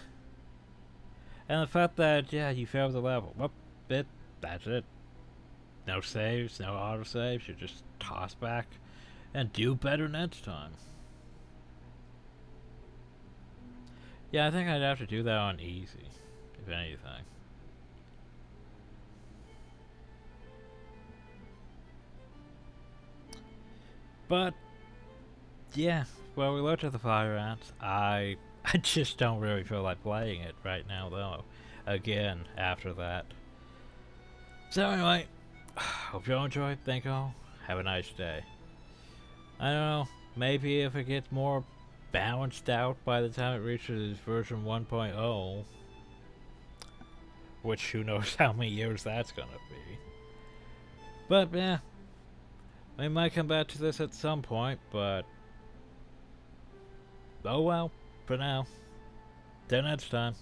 And the fact that, yeah, you failed the level. Well, that's it. No saves, no autosaves, you just toss back and do better next time. Yeah, I think I'd have to do that on easy, if anything. But, yeah, well, we looked at the fire ants. I just don't really feel like playing it right now, though. Again, after that. So anyway, hope you all enjoyed. Thank you all. Have a nice day. I don't know, maybe if it gets more balanced out by the time it reaches version 1.0, which who knows how many years that's gonna be. But yeah, we might come back to this at some point, but oh well, for now. Till next time.